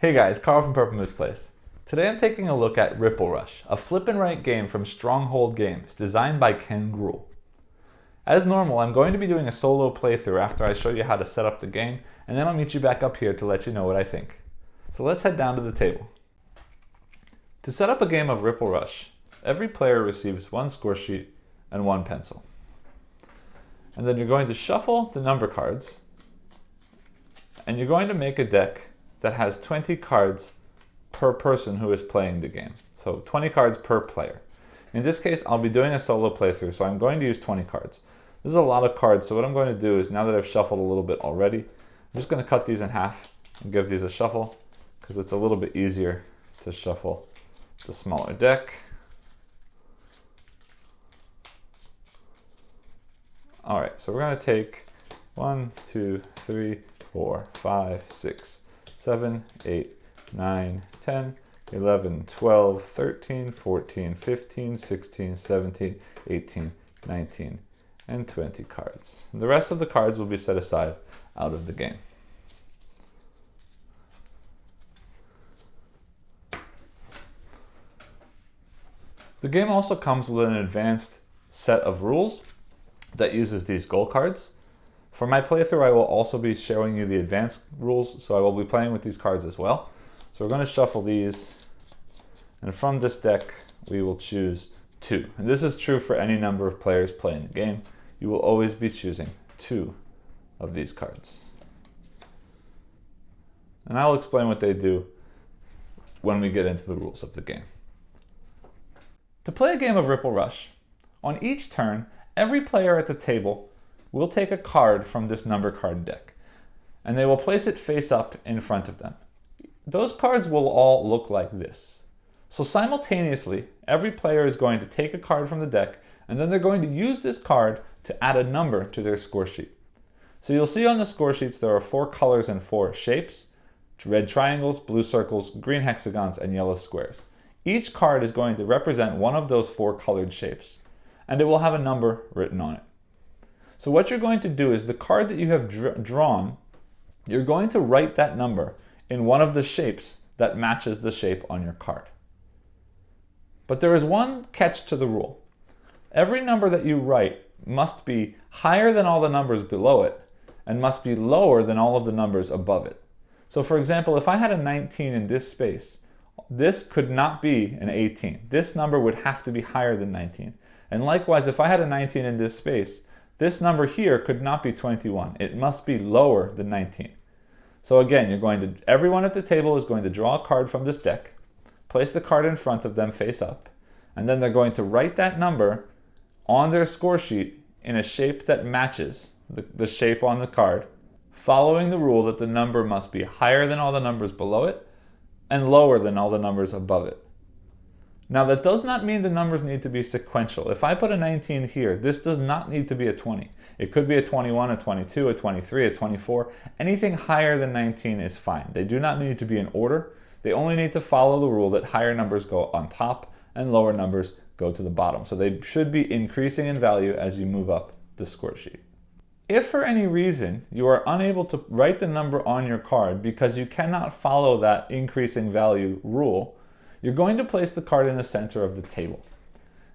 Hey guys, Carl from Purple Moose Place. Today I'm taking a look at Ripple Rush, a flip and write game from Stronghold Games, designed by Ken Gruhl. As normal, I'm going to be doing a solo playthrough after I show you how to set up the game, and then I'll meet you back up here to let you know what I think. So let's head down to the table. To set up a game of Ripple Rush, every player receives one score sheet and one pencil. And then you're going to shuffle the number cards, and you're going to make a deck that has 20 cards per person who is playing the game. So 20 cards per player. In this case, I'll be doing a solo playthrough, so I'm going to use 20 cards. This is a lot of cards, so what I'm going to do is, now that I've shuffled a little bit already, I'm just going to cut these in half and give these a shuffle, because it's a little bit easier to shuffle the smaller deck. Alright, so we're going to take 1, 2, 3, 4, 5, 6, 7, 8, 9, 10, 11, 12, 13, 14, 15, 16, 17, 18, 19, and 20 cards. The rest of the cards will be set aside out of the game. The game also comes with an advanced set of rules that uses these goal cards. For my playthrough, I will also be showing you the advanced rules, so I will be playing with these cards as well. So we're going to shuffle these, and from this deck, we will choose 2. And this is true for any number of players playing the game. You will always be choosing 2 of these cards. And I'll explain what they do when we get into the rules of the game. To play a game of Ripple Rush, on each turn, every player at the table will take a card from this number card deck, and they will place it face up in front of them. Those cards will all look like this. So simultaneously, every player is going to take a card from the deck, and then they're going to use this card to add a number to their score sheet. So you'll see on the score sheets there are 4 colors and 4 shapes: red triangles, blue circles, green hexagons, and yellow squares. Each card is going to represent one of those 4 colored shapes, and it will have a number written on it. So what you're going to do is, the card that you have drawn, you're going to write that number in one of the shapes that matches the shape on your card. But there is one catch to the rule. Every number that you write must be higher than all the numbers below it and must be lower than all of the numbers above it. So for example, if I had a 19 in this space, this could not be an 18. This number would have to be higher than 19. And likewise, if I had a 19 in this space, this number here could not be 21. It must be lower than 19. So again, everyone at the table is going to draw a card from this deck, place the card in front of them face up, and then they're going to write that number on their score sheet in a shape that matches the shape on the card, following the rule that the number must be higher than all the numbers below it and lower than all the numbers above it. Now that does not mean the numbers need to be sequential. If I put a 19 here, this does not need to be a 20. It could be a 21, a 22, a 23, a 24. Anything higher than 19 is fine. They do not need to be in order. They only need to follow the rule that higher numbers go on top and lower numbers go to the bottom. So they should be increasing in value as you move up the score sheet. If for any reason you are unable to write the number on your card because you cannot follow that increasing value rule, you're going to place the card in the center of the table.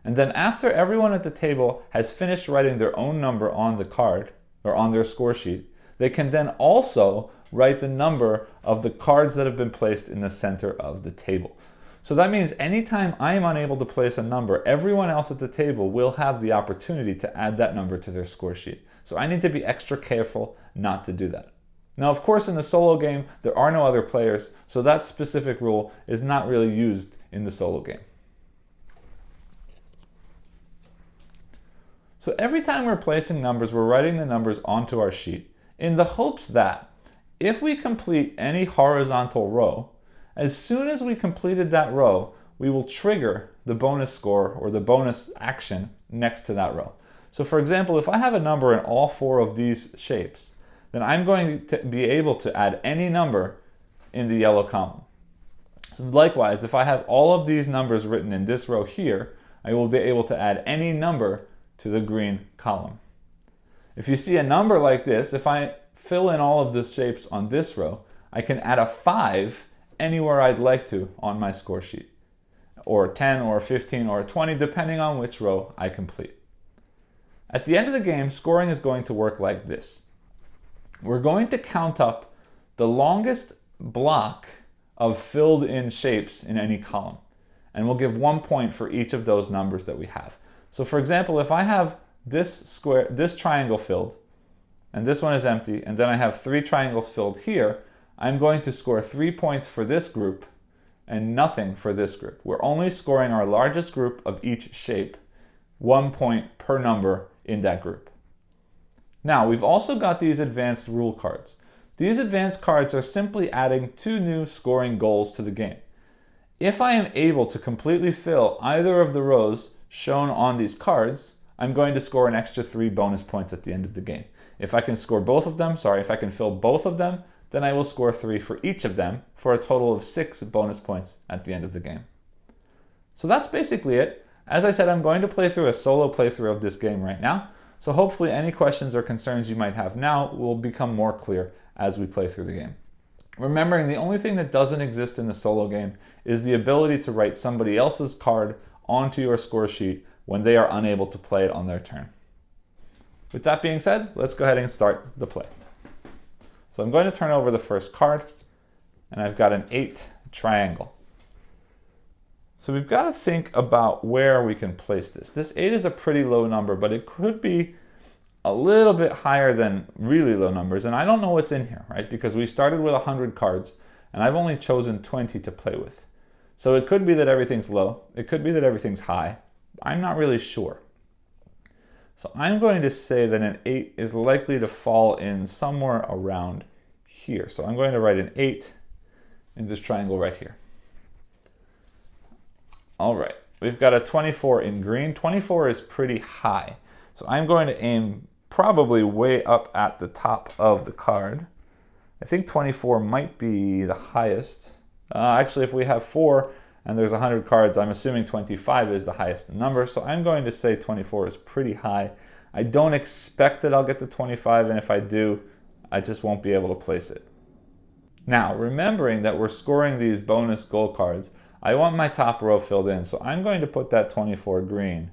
And then after everyone at the table has finished writing their own number on the card, or on their score sheet, they can then also write the number of the cards that have been placed in the center of the table. So that means anytime I am unable to place a number, everyone else at the table will have the opportunity to add that number to their score sheet. So I need to be extra careful not to do that. Now, of course, in the solo game, there are no other players, so that specific rule is not really used in the solo game. So every time we're placing numbers, we're writing the numbers onto our sheet in the hopes that if we complete any horizontal row, as soon as we completed that row, we will trigger the bonus score or the bonus action next to that row. So for example, if I have a number in all 4 of these shapes, then I'm going to be able to add any number in the yellow column. So likewise, if I have all of these numbers written in this row here, I will be able to add any number to the green column. If you see a number like this, if I fill in all of the shapes on this row, I can add a 5 anywhere I'd like to on my score sheet, or 10 or 15 or 20, depending on which row I complete. At the end of the game, scoring is going to work like this. We're going to count up the longest block of filled in shapes in any column, and we'll give 1 point for each of those numbers that we have. So for example, if I have this triangle filled, and this one is empty, and then I have 3 triangles filled here, I'm going to score 3 points for this group and nothing for this group. We're only scoring our largest group of each shape, 1 point per number in that group. Now, we've also got these advanced rule cards. These advanced cards are simply adding 2 new scoring goals to the game. If I am able to completely fill either of the rows shown on these cards, I'm going to score an extra 3 bonus points at the end of the game. If I can fill both of them, then I will score 3 for each of them for a total of 6 bonus points at the end of the game. So that's basically it. As I said, I'm going to play through a solo playthrough of this game right now, so hopefully any questions or concerns you might have now will become more clear as we play through the game. Remembering the only thing that doesn't exist in the solo game is the ability to write somebody else's card onto your score sheet when they are unable to play it on their turn. With that being said, let's go ahead and start the play. So I'm going to turn over the first card, and I've got an 8 triangle. So we've got to think about where we can place this. This 8 is a pretty low number, but it could be a little bit higher than really low numbers, and I don't know what's in here, right? Because we started with 100 cards, and I've only chosen 20 to play with. So it could be that everything's low. It could be that everything's high. I'm not really sure. So I'm going to say that an 8 is likely to fall in somewhere around here. So I'm going to write an 8 in this triangle right here. All right, we've got a 24 in green. 24 is pretty high. So I'm going to aim probably way up at the top of the card. I think 24 might be the highest. Actually, if we have 4 and there's 100 cards, I'm assuming 25 is the highest number. So I'm going to say 24 is pretty high. I don't expect that I'll get to 25, and if I do, I just won't be able to place it. Now, remembering that we're scoring these bonus goal cards, I want my top row filled in. So I'm going to put that 24 green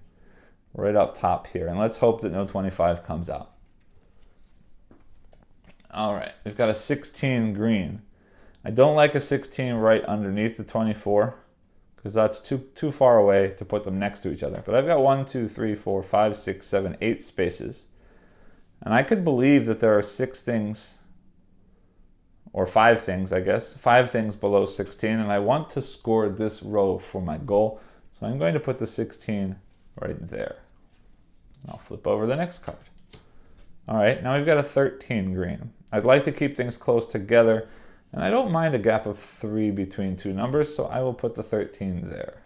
right up top here, and let's hope that no 25 comes out. All right, we've got a 16 green. I don't like a 16 right underneath the 24 because that's too far away to put them next to each other. But I've got 1, 2, 3, 4, 5, 6, 7, 8 spaces. And I could believe that there are 6 things, or 5 things, I guess, 5 things below 16, and I want to score this row for my goal. So I'm going to put the 16 right there. And I'll flip over the next card. All right, now we've got a 13 green. I'd like to keep things close together, and I don't mind a gap of 3 between 2 numbers, so I will put the 13 there.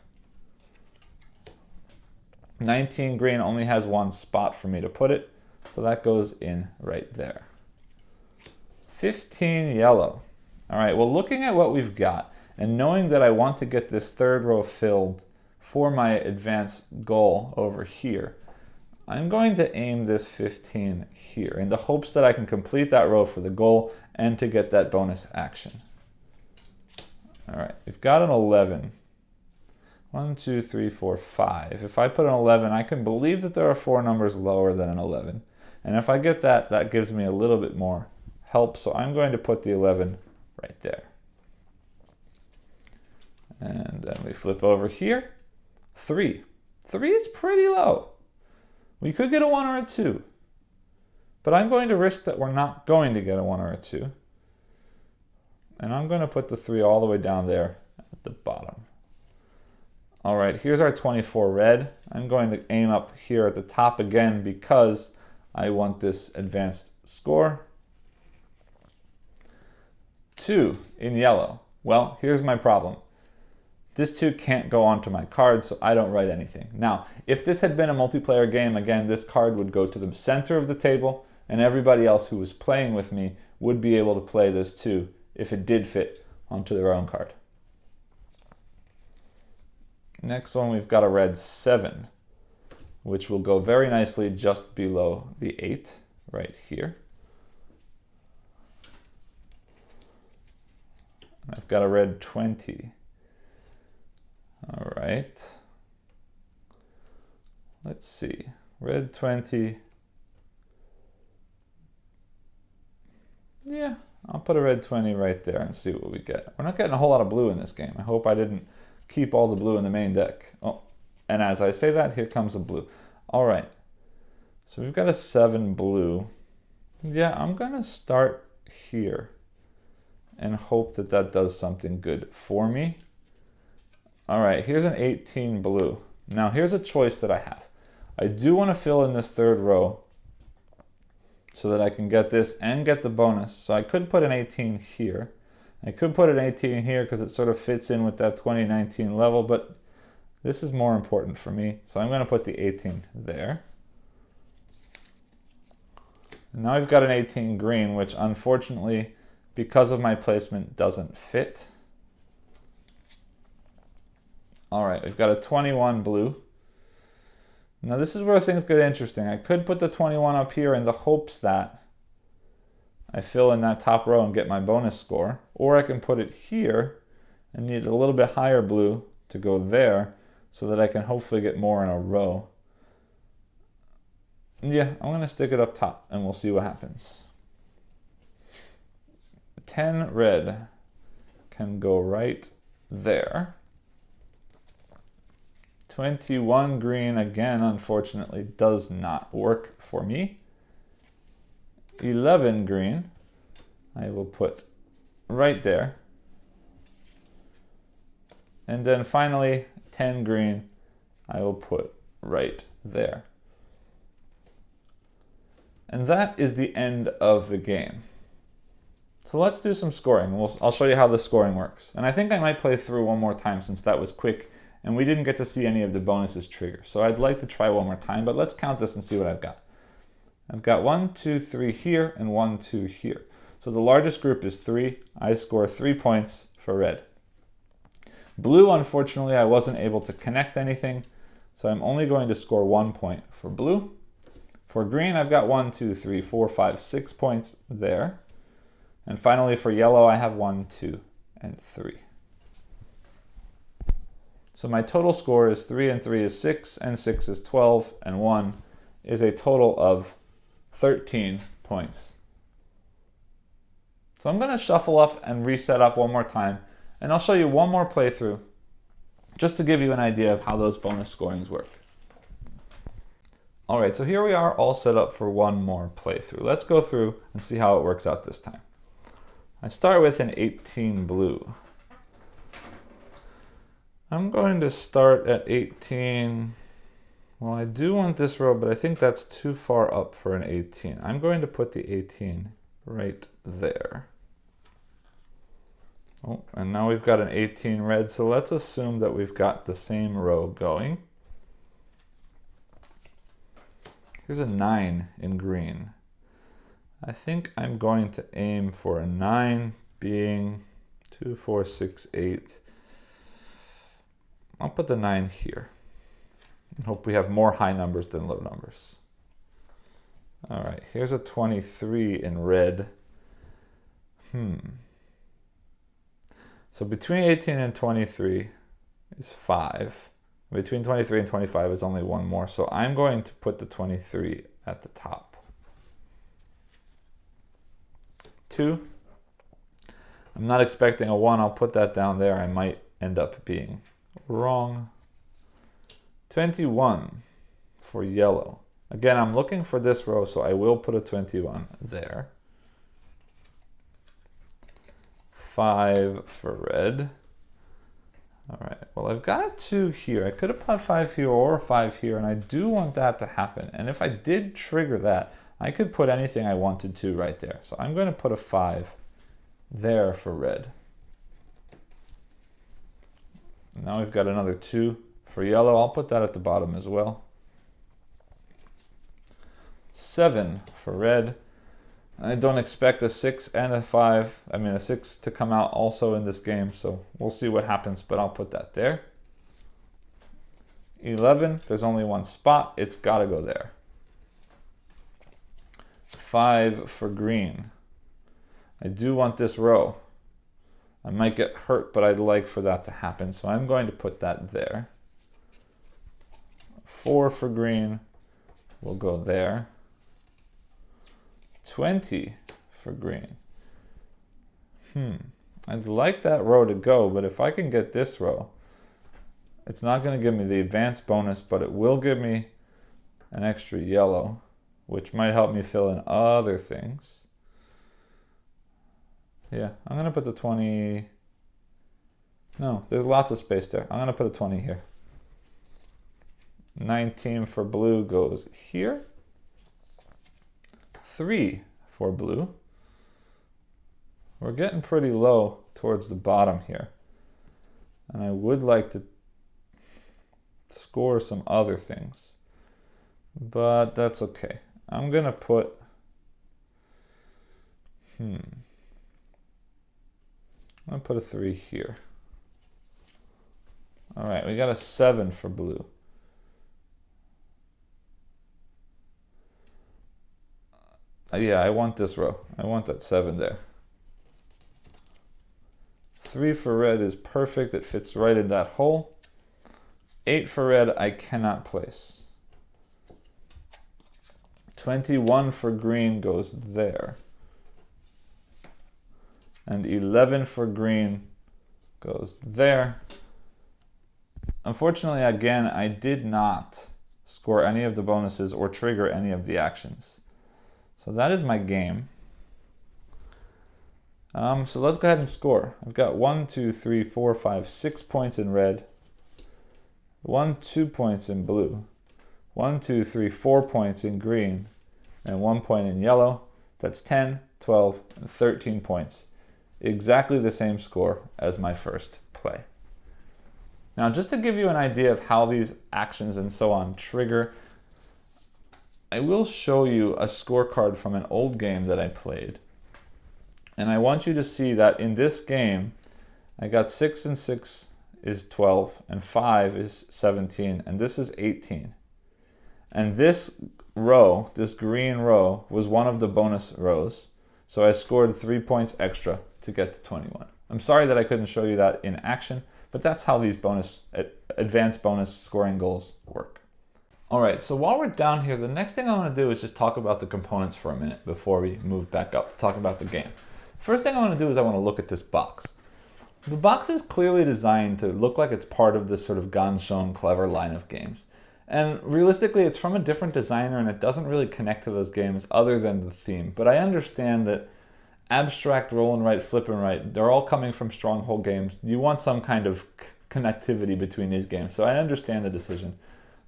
19 green only has 1 spot for me to put it, so that goes in right there. 15 yellow. All right, well, looking at what we've got, and knowing that I want to get this 3rd row filled for my advanced goal over here, I'm going to aim this 15 here in the hopes that I can complete that row for the goal and to get that bonus action. All right, we've got an 11. 1, 2, 3, 4, 5. If I put an 11, I can believe that there are 4 numbers lower than an 11. And if I get that, that gives me a little bit more help. So I'm going to put the 11 right there. And then we flip over here. 3. 3 is pretty low. We could get a 1 or a 2. But I'm going to risk that we're not going to get a 1 or a 2. And I'm going to put the 3 all the way down there at the bottom. All right, here's our 24 red. I'm going to aim up here at the top again because I want this advanced score. 2 in yellow. Well, here's my problem. This 2 can't go onto my card, so I don't write anything. Now, if this had been a multiplayer game, again, this card would go to the center of the table, and everybody else who was playing with me would be able to play this 2 if it did fit onto their own card. Next one, we've got a red 7, which will go very nicely just below the 8 right here. I've got a red 20. All right. Let's see. Red 20. Yeah, I'll put a red 20 right there and see what we get. We're not getting a whole lot of blue in this game. I hope I didn't keep all the blue in the main deck. Oh, and as I say that, here comes a blue. All right. So we've got a 7 blue. Yeah, I'm going to start here and hope that that does something good for me. All right, here's an 18 blue. Now here's a choice that I have. I do want to fill in this third row so that I can get this and get the bonus. So I could put an 18 here. I could put an 18 here because it sort of fits in with that 2019 level, but this is more important for me. So I'm going to put the 18 there. And now I've got an 18 green, which unfortunately, because of my placement, doesn't fit. All right, we've got a 21 blue. Now this is where things get interesting. I could put the 21 up here in the hopes that I fill in that top row and get my bonus score, or I can put it here and need a little bit higher blue to go there so that I can hopefully get more in a row. Yeah, I'm going to stick it up top and we'll see what happens. 10 red can go right there. 21 green, again, unfortunately, does not work for me. 11 green, I will put right there. And then finally, 10 green, I will put right there. And that is the end of the game. So let's do some scoring. I'll show you how the scoring works. And I think I might play through one more time since that was quick and we didn't get to see any of the bonuses trigger. So I'd like to try one more time, but let's count this and see what I've got. I've got 1, 2, 3 here and 1, 2 here. So the largest group is 3. I score 3 points for red. Blue, unfortunately, I wasn't able to connect anything, so I'm only going to score 1 point for blue. For green, I've got 1, 2, 3, 4, 5, 6 points there. And finally, for yellow, I have 1, 2, and 3. So my total score is 3 and 3 is 6, and 6 is 12, and 1 is a total of 13 points. So I'm going to shuffle up and reset up one more time, and I'll show you one more playthrough just to give you an idea of how those bonus scorings work. All right, so here we are all set up for one more playthrough. Let's go through and see how it works out this time. I start with an 18 blue. I'm going to start at 18. Well, I do want this row, but I think that's too far up for an 18. I'm going to put the 18 right there. Oh, and now we've got an 18 red, so let's assume that we've got the same row going. Here's a 9 in green. I think I'm going to aim for a 9 being 2, 4, 6, 8. I'll put the 9 here. I hope we have more high numbers than low numbers. All right, here's a 23 in red. So between 18 and 23 is 5. Between 23 and 25 is only one more. So I'm going to put the 23 at the top. 2. I'm not expecting a 1. I'll put that down there. I might end up being wrong. 21 for yellow. Again, I'm looking for this row, so I will put a 21 there. 5 for red. All right, well, I've got a 2 here. I could have put 5 here or a 5 here, and I do want that to happen. And if I did trigger that, I could put anything I wanted to right there. So I'm going to put a 5 there for red. Now we've got another 2 for yellow. I'll put that at the bottom as well. 7 for red. I don't expect a 6 and a 5, a 6 to come out also in this game, so we'll see what happens, but I'll put that there. 11, there's only one spot, it's got to go there. 5 for green. I do want this row. I might get hurt, but I'd like for that to happen, so I'm going to put that there. 4 for green will go there. 20 for green. I'd like that row to go, but if I can get this row, it's not going to give me the advance bonus, but it will give me an extra yellow, which might help me fill in other things. Yeah, I'm going to put the 20. No, there's lots of space there. I'm going to put a 20 here. 19 for blue goes here. 3 for blue. We're getting pretty low towards the bottom here. And I would like to score some other things, but that's okay. I'm gonna put, I'm gonna put a 3 here. All right, we got a 7 for blue. Yeah, I want this row. I want that 7 there. 3 for red is perfect. It fits right in that hole. 8 for red, I cannot place. 21 for green goes there. And 11 for green goes there. Unfortunately, again, I did not score any of the bonuses or trigger any of the actions. So that is my game. So let's go ahead and score. I've got 1, 2, 3, 4, 5, 6 points in red. 1, 2 points in blue. 1, 2, 3, 4 points in green. And 1 point in yellow. That's 10, 12, and 13 points. Exactly the same score as my first play. Now, just to give you an idea of how these actions and so on trigger, I will show you a scorecard from an old game that I played. And I want you to see that in this game, I got 6 and 6 is 12, and 5 is 17, and this is 18. And this row, this green row, was one of the bonus rows. So I scored 3 points extra to get to 21. I'm sorry that I couldn't show you that in action, but that's how these advanced bonus scoring goals work. All right, so while we're down here, the next thing I want to do is just talk about the components for a minute before we move back up to talk about the game. First thing I want to do is I want to look at this box. The box is clearly designed to look like it's part of this sort of Ganshon clever line of games. And realistically, it's from a different designer and it doesn't really connect to those games other than the theme. But I understand that abstract roll and write, flip and write, they're all coming from Stronghold Games. You want some kind of connectivity between these games. So I understand the decision.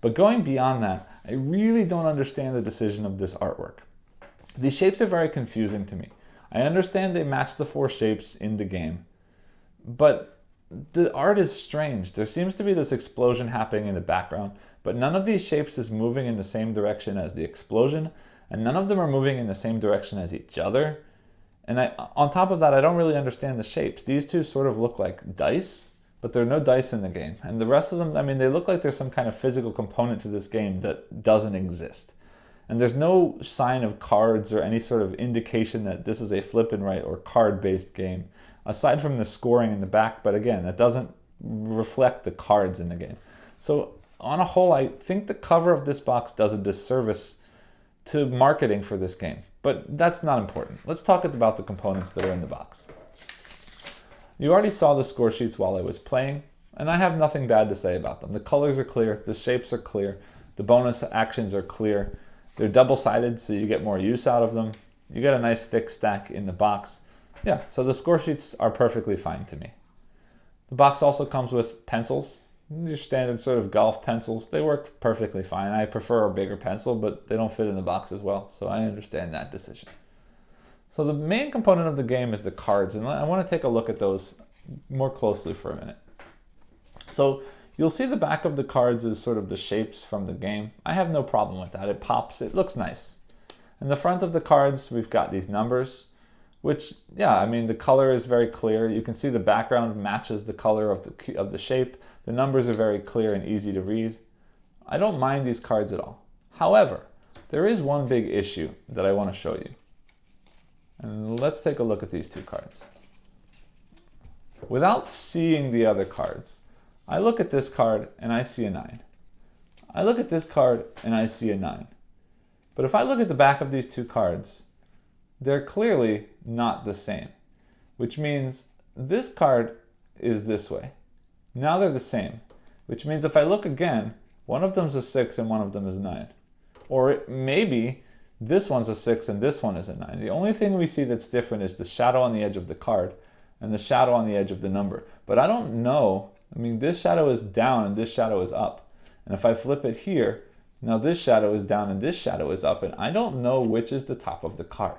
But going beyond that, I really don't understand the decision of this artwork. These shapes are very confusing to me. I understand they match the 4 shapes in the game, but the art is strange. There seems to be this explosion happening in the background, but none of these shapes is moving in the same direction as the explosion, and none of them are moving in the same direction as each other. And on top of that, I don't really understand the shapes. These two sort of look like dice, but there are no dice in the game. And the rest of them, I mean, they look like there's some kind of physical component to this game that doesn't exist. And there's no sign of cards or any sort of indication that this is a flip and write or card-based game, aside from the scoring in the back. But again, that doesn't reflect the cards in the game. So on a whole, I think the cover of this box does a disservice to marketing for this game. But that's not important. Let's talk about the components that are in the box. You already saw the score sheets while I was playing, and I have nothing bad to say about them. The colors are clear, the shapes are clear, the bonus actions are clear. They're double-sided, so you get more use out of them. You get a nice thick stack in the box. Yeah, so the score sheets are perfectly fine to me. The box also comes with pencils. Your standard sort of golf pencils. They work perfectly fine. I prefer a bigger pencil, but they don't fit in the box as well, so I understand that decision. So the main component of the game is the cards, and I want to take a look at those more closely for a minute. So you'll see the back of the cards is sort of the shapes from the game. I have no problem with that. It pops, it looks nice. In the front of the cards, we've got these numbers, which, yeah, I mean, the color is very clear. You can see the background matches the color of the shape. The numbers are very clear and easy to read. I don't mind these cards at all. However, there is one big issue that I want to show you. And let's take a look at these two cards. without seeing the other cards, I look at this card and I see a 9. I look at this card and I see a 9. But if I look at the back of these two cards, they're clearly not the same, which means this card is this way. Now they're the same, which means if I look again, one of them's a 6 and one of them is 9. Or maybe this one's a 6 and this one is a 9. The only thing we see that's different is the shadow on the edge of the card and the shadow on the edge of the number. But I don't know. I mean, this shadow is down and this shadow is up. And if I flip it here, now this shadow is down and this shadow is up, and I don't know which is the top of the card.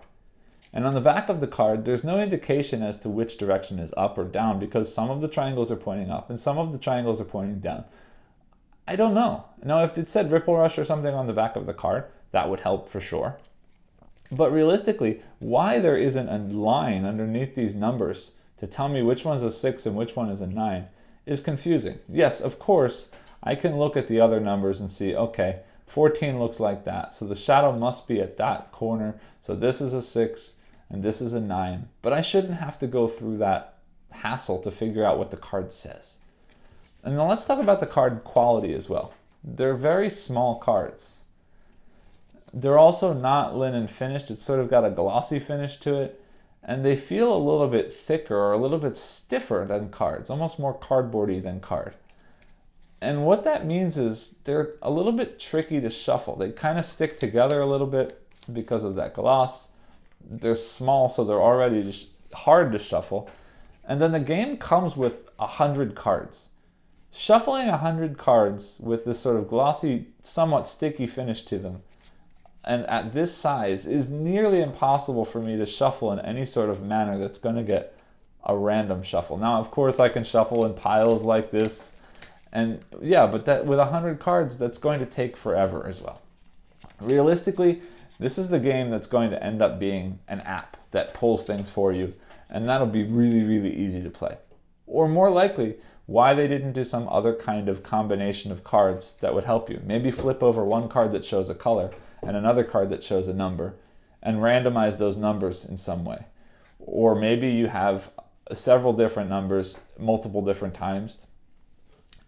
And on the back of the card, there's no indication as to which direction is up or down, because some of the triangles are pointing up and some of the triangles are pointing down. I don't know. Now, if it said Ripple Rush or something on the back of the card, that would help for sure. But realistically, why there isn't a line underneath these numbers to tell me which one's a 6 and which one is a 9 is confusing. Yes, of course, I can look at the other numbers and see, okay, 14 looks like that. So the shadow must be at that corner. So this is a 6 and this is a 9. But I shouldn't have to go through that hassle to figure out what the card says. And then let's talk about the card quality as well. They're very small cards. They're also not linen finished. It's sort of got a glossy finish to it. And they feel a little bit thicker or a little bit stiffer than cards, almost more cardboardy than card. And what that means is they're a little bit tricky to shuffle. They kind of stick together a little bit because of that gloss. They're small, so they're already just hard to shuffle. And then the game comes with 100 cards. Shuffling 100 cards with this sort of glossy, somewhat sticky finish to them, and at this size, is nearly impossible for me to shuffle in any sort of manner that's going to get a random shuffle. Now, of course, I can shuffle in piles like this, and yeah, but that with 100 cards, that's going to take forever as well. Realistically, this is the game that's going to end up being an app that pulls things for you, and that'll be really, really easy to play. Or more likely, why they didn't do some other kind of combination of cards that would help you. Maybe flip over one card that shows a color and another card that shows a number, and randomize those numbers in some way. Or maybe you have several different numbers multiple different times,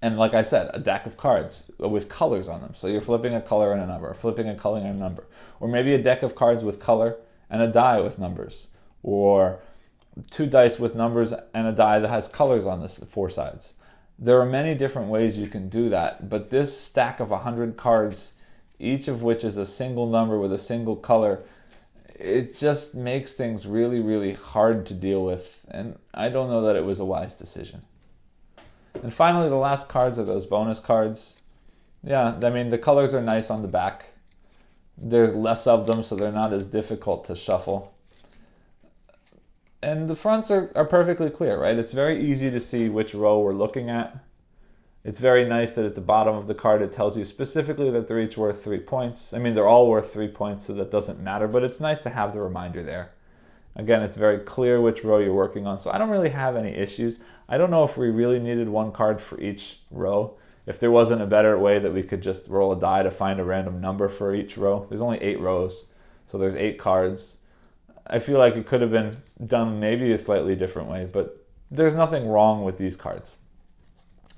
and like I said, a deck of cards with colors on them. So you're flipping a color and a number, or flipping a color and a number. Or maybe a deck of cards with color and a die with numbers. Or 2 dice with numbers and a die that has colors on the 4 sides. There are many different ways you can do that, but this stack of 100 cards, each of which is a single number with a single color, it just makes things really, really hard to deal with, and I don't know that it was a wise decision. And finally, the last cards are those bonus cards. Yeah, I mean, the colors are nice on the back. There's less of them, so they're not as difficult to shuffle. And the fronts are perfectly clear, right? It's very easy to see which row we're looking at. It's very nice that at the bottom of the card it tells you specifically that they're each worth 3 points. I mean, they're all worth 3 points, so that doesn't matter, but it's nice to have the reminder there. Again, it's very clear which row you're working on, so I don't really have any issues. I don't know if we really needed one card for each row. If there wasn't a better way that we could just roll a die to find a random number for each row. There's only 8 rows, so there's 8 cards. I feel like it could have been done maybe a slightly different way, but there's nothing wrong with these cards.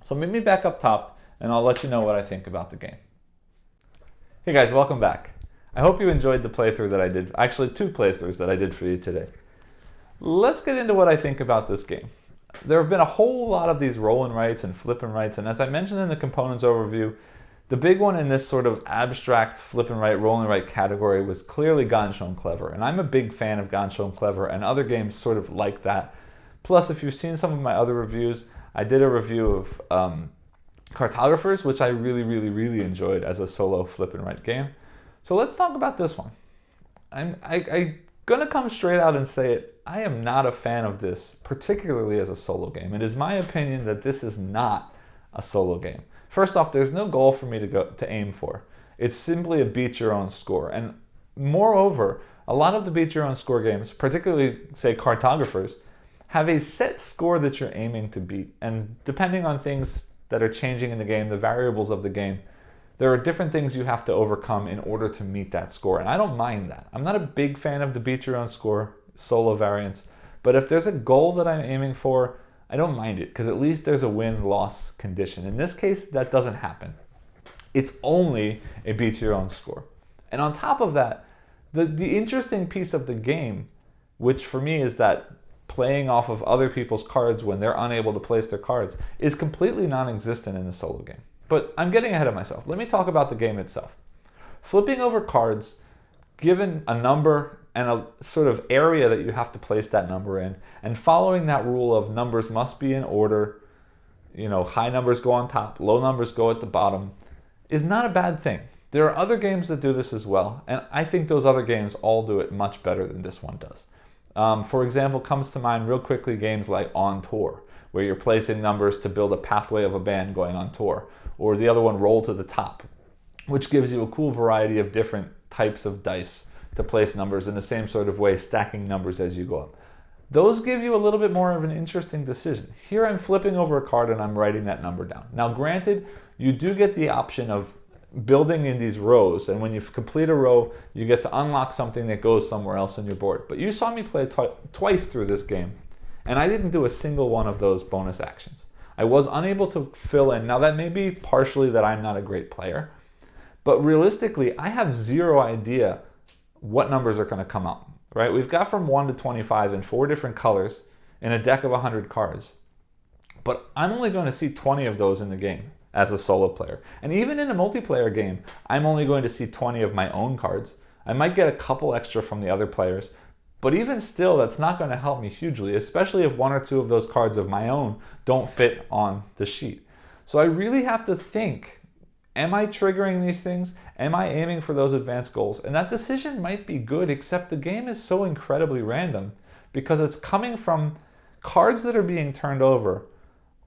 So meet me back up top, and I'll let you know what I think about the game. Hey guys, welcome back. I hope you enjoyed the playthrough that I did, actually 2 playthroughs that I did for you today. Let's get into what I think about this game. There have been a whole lot of these roll and writes and flip and writes, and as I mentioned in the components overview, the big one in this sort of abstract flip and write, roll and write category was clearly Gone Shown Clever, and I'm a big fan of Gone Shown Clever and other games sort of like that. Plus, if you've seen some of my other reviews, I did a review of Cartographers, which I really, really, really enjoyed as a solo flip and write game. So let's talk about this one. I'm gonna come straight out and say it. I am not a fan of this, particularly as a solo game. It is my opinion that this is not a solo game. First off, there's no goal for me to aim for. It's simply a beat your own score. And moreover, a lot of the beat your own score games, particularly say Cartographers, have a set score that you're aiming to beat. And depending on things that are changing in the game, the variables of the game, there are different things you have to overcome in order to meet that score. And I don't mind that. I'm not a big fan of the beat your own score solo variants, but if there's a goal that I'm aiming for, I don't mind it because at least there's a win-loss condition. In this case, that doesn't happen. It's only a beat your own score. And on top of that, the interesting piece of the game, which for me is that playing off of other people's cards when they're unable to place their cards, is completely non-existent in the solo game. But I'm getting ahead of myself. Let me talk about the game itself. Flipping over cards, given a number and a sort of area that you have to place that number in, and following that rule of numbers must be in order, high numbers go on top, low numbers go at the bottom, is not a bad thing. There are other games that do this as well, and I think those other games all do it much better than this one does. For example, comes to mind real quickly games like On Tour, where you're placing numbers to build a pathway of a band going on tour, or the other one, Roll to the Top, which gives you a cool variety of different types of dice to place numbers in the same sort of way, stacking numbers as you go up. Those give you a little bit more of an interesting decision. Here I'm flipping over a card and I'm writing that number down. Now granted, you do get the option of building in these rows, and when you complete a row, you get to unlock something that goes somewhere else on your board. But you saw me play twice through this game, and I didn't do a single one of those bonus actions. I was unable to fill in. Now that may be partially that I'm not a great player, but realistically, I have zero idea what numbers are going to come up, right? We've got from 1 to 25 in 4 different colors in a deck of 100 cards, but I'm only going to see 20 of those in the game as a solo player. And even in a multiplayer game, I'm only going to see 20 of my own cards. I might get a couple extra from the other players, but even still, that's not going to help me hugely, especially if 1 or 2 of those cards of my own don't fit on the sheet. So I really have to think, am I triggering these things? Am I aiming for those advanced goals? And that decision might be good, except the game is so incredibly random because it's coming from cards that are being turned over,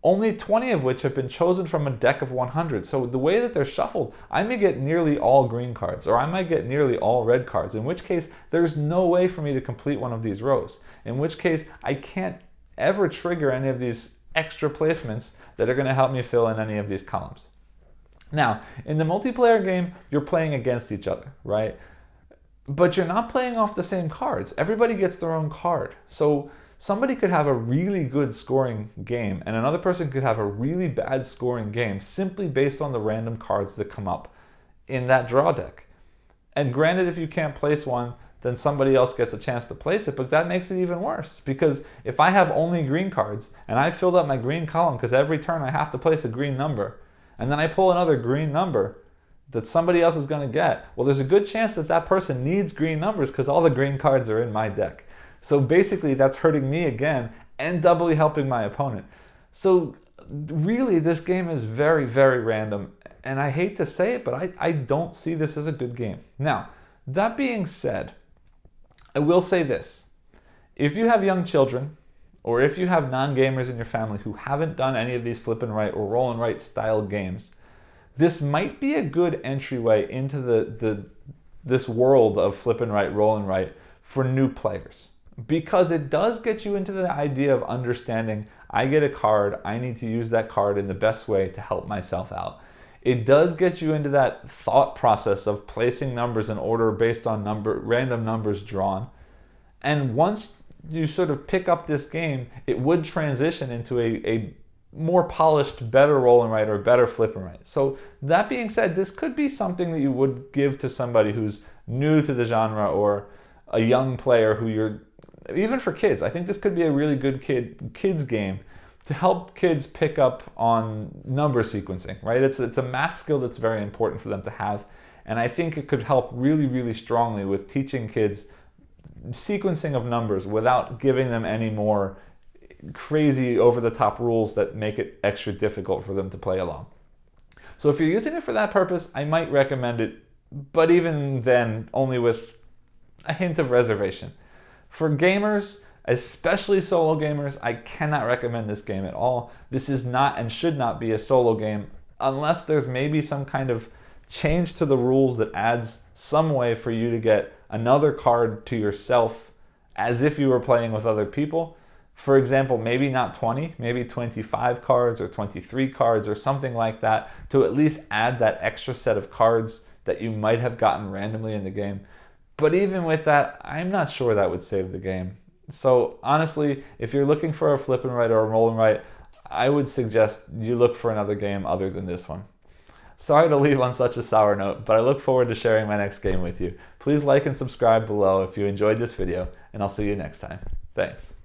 only 20 of which have been chosen from a deck of 100. So the way that they're shuffled, I may get nearly all green cards, or I might get nearly all red cards, in which case there's no way for me to complete one of these rows, in which case I can't ever trigger any of these extra placements that are going to help me fill in any of these columns. Now, in the multiplayer game, you're playing against each other, right? But you're not playing off the same cards. Everybody gets their own card. So somebody could have a really good scoring game and another person could have a really bad scoring game simply based on the random cards that come up in that draw deck. And granted, if you can't place one, then somebody else gets a chance to place it, but that makes it even worse because if I have only green cards and I filled up my green column because every turn I have to place a green number, and then I pull another green number that somebody else is going to get, well, there's a good chance that that person needs green numbers because all the green cards are in my deck. So basically that's hurting me again and doubly helping my opponent. So really this game is very, very random, and I hate to say it, but I don't see this as a good game. Now, that being said, I will say this. If you have young children, or if you have non-gamers in your family who haven't done any of these flip and write or roll and write style games, this might be a good entryway into this world of flip and write, roll and write for new players. Because it does get you into the idea of understanding, I get a card, I need to use that card in the best way to help myself out. It does get you into that thought process of placing numbers in order based on random numbers drawn. And once you sort of pick up this game, it would transition into a more polished, better roll and write or better flip and write. So that being said, this could be something that you would give to somebody who's new to the genre or a young player who you're, even for kids, I think this could be a really good kids game to help kids pick up on number sequencing, right? It's a math skill that's very important for them to have. And I think it could help really, really strongly with teaching kids sequencing of numbers without giving them any more crazy over-the-top rules that make it extra difficult for them to play along. So if you're using it for that purpose, I might recommend it, but even then, only with a hint of reservation. For gamers, especially solo gamers, I cannot recommend this game at all. This is not and should not be a solo game unless there's maybe some kind of change to the rules that adds some way for you to get another card to yourself as if you were playing with other people. For example, maybe not 20, maybe 25 cards or 23 cards or something like that to at least add that extra set of cards that you might have gotten randomly in the game. But even with that, I'm not sure that would save the game. So honestly, if you're looking for a flip and right or a roll and right, I would suggest you look for another game other than this one. Sorry to leave on such a sour note, but I look forward to sharing my next game with you. Please like and subscribe below if you enjoyed this video, and I'll see you next time. Thanks.